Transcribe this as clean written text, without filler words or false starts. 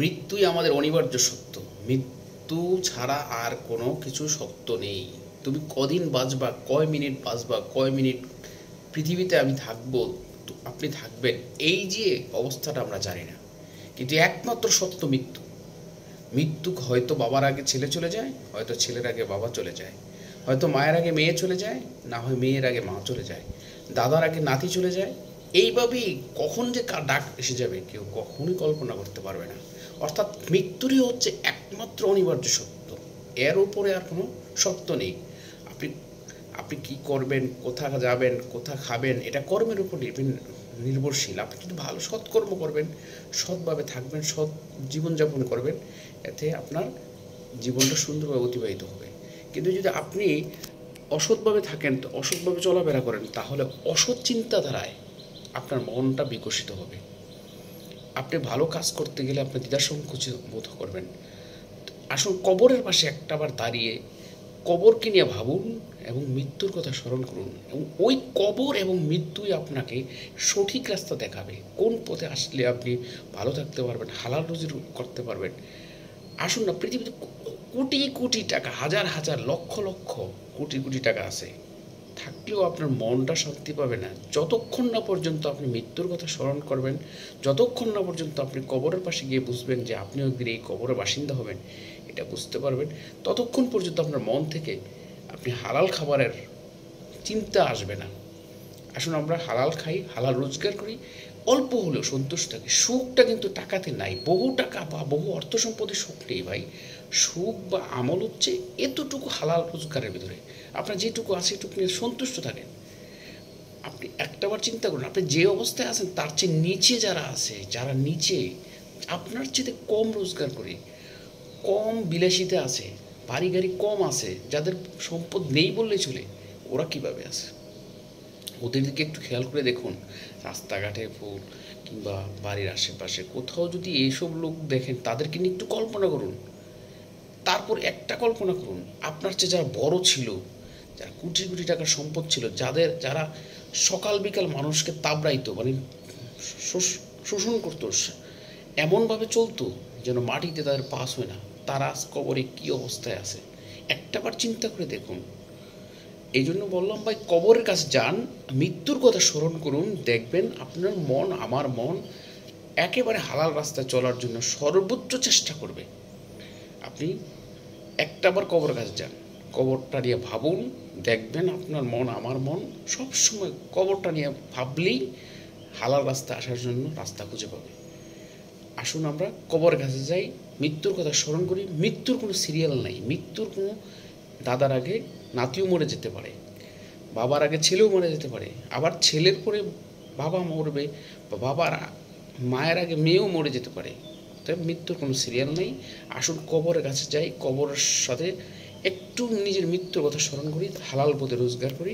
মৃত্যুই আমাদের অনিবার্য সত্য। মৃত্যু ছাড়া আর কোনো কিছু সত্য নেই। তুমি কদিন বাঁচবা, কয় মিনিট বাঁচবা, কয় মিনিট পৃথিবীতে আমি থাকবো, আপনি থাকবেন, এই যে অবস্থাটা আমরা জানি না। কিন্তু একমাত্র সত্য মৃত্যু। মৃত্যু হয়তো বাবার আগে ছেলে চলে যায়, হয়তো ছেলের আগে বাবা চলে যায়, হয়তো মায়ের আগে মেয়ে চলে যায়, না হয় মেয়ের আগে মা চলে যায়, দাদার আগে নাতি চলে যায়। এইভাবেই কখন যে ডাক এসে যাবে কেউ কখনোই কল্পনা করতে পারবে না। অর্থাৎ মৃত্যুরই হচ্ছে একমাত্র অনিবার্য সত্য, এর উপরে আর কোনো সত্য নেই। আপনি আপনি কী করবেন, কোথা যাবেন, কোথা খাবেন, এটা কর্মের উপর নির্ভরশীল। আপনি যদি ভালো সৎকর্ম করবেন, সৎভাবে থাকবেন, সৎ জীবনযাপন করবেন, এতে আপনার জীবনটা সুন্দরভাবে অতিবাহিত হবে। কিন্তু যদি আপনি অসৎভাবে থাকেন, অসৎভাবে চলাফেরা করেন, তাহলে অসৎ চিন্তাধারায় আপনার মনটা বিকশিত হবে। আপনি ভালো কাজ করতে গেলে আপনি দ্বিধাসংকোচ বোধ করবেন। আসুন কবরের পাশে একটাবার দাঁড়িয়ে কবরকে নিয়ে ভাবুন এবং মৃত্যুর কথা স্মরণ করুন, এবং ওই কবর এবং মৃত্যুই আপনাকে সঠিক রাস্তা দেখাবে, কোন পথে আসলে আপনি ভালো থাকতে পারবেন, হালাল রুজি করতে পারবেন। আসুন না, পৃথিবীতে কোটি কোটি টাকা, হাজার হাজার লক্ষ লক্ষ কোটি কোটি টাকা আছে, থাকলেও আপনার মনটা শান্তি পাবে না যতক্ষণ না পর্যন্ত আপনি মৃত্যুর কথা স্মরণ করবেন, যতক্ষণ না পর্যন্ত আপনি কবরের পাশে গিয়ে বুঝবেন যে আপনিও একদিন এই কবরের বাসিন্দা হবেন, এটা বুঝতে পারবেন, ততক্ষণ পর্যন্ত আপনার মন থেকে আপনি হালাল খাবারের চিন্তা আসবে না। আসুন আমরা হালাল খাই, হালাল রোজগার করি, অল্প হলেও সন্তুষ্ট থাকি। সুখটা কিন্তু টাকাতে নাই, বহু টাকা বা বহু অর্থ সম্পদের সুখ নেই ভাই। সুখ বা আমল হচ্ছে এতটুকু হালাল রোজগারের ভিতরে, আপনার যেটুকু আছে এটুকু নিয়ে সন্তুষ্ট থাকেন। আপনি একটাবার চিন্তা করুন, আপনি যে অবস্থায় আছেন তার চেয়ে নিচে যারা আছে, যারা নিচে আপনার চেয়ে কম রোজগার করে, কম বিলাসিতা আছে, বাড়ি গাড়ি কম আছে, যাদের সম্পদ নেই বললেই চলে, ওরা কিভাবে আছে? ওদের দিকে একটু খেয়াল করে দেখুন। রাস্তাঘাটে ফুল কিংবা বাড়ির আশেপাশে কোথাও যদি এইসব লোক দেখেন, তাদেরকে নিয়ে একটু কল্পনা করুন। তারপর একটা কল্পনা করুন, আপনার চেয়ে যারা বড় ছিল, যারা কোটি কোটি টাকার সম্পদ ছিল, যারা সকাল বিকাল মানুষকে তাবড়াইতো, মানে শোষণ করতো, এমনভাবে চলতো যেন মাটিতে তাদের পাস হয় না, তারা আজ কবরে কী অবস্থায় আছে একটাবার চিন্তা করে দেখুন। এই জন্য বললাম ভাই, কবরের কাছে যান, মৃত্যুর কথা স্মরণ করুন, দেখবেন আপনার মন, আমার মন একেবারে হালাল রাস্তায় চলার জন্য সর্বোচ্চ চেষ্টা করবে। আপনি একটাবার কবরের কাছে যান, কবরটা নিয়ে ভাবুন, দেখবেন আপনার মন, আমার মন সবসময় কবরটা নিয়ে ভাবলেই হালাল রাস্তা আসার জন্য রাস্তা খুঁজে পাবে। আসুন আমরা কবরের কাছে যাই, মৃত্যুর কথা স্মরণ করি। মৃত্যুর কোনো সিরিয়াল নাই, মৃত্যুর কোনো দাদার আগে নাতিও মরে যেতে পারে, বাবার আগে ছেলেও মরে যেতে পারে, আবার ছেলের পরে বাবা মরবে, বা বাবার মায়ের আগে মেয়েও মরে যেতে পারে। তাই মৃত্যুর কোনো সিরিয়াল নেই। আসুন কবরের কাছে যাই, কবরের সাথে একটু নিজের মৃত্যুর কথা স্মরণ করি, হালাল পথে রোজগার করি।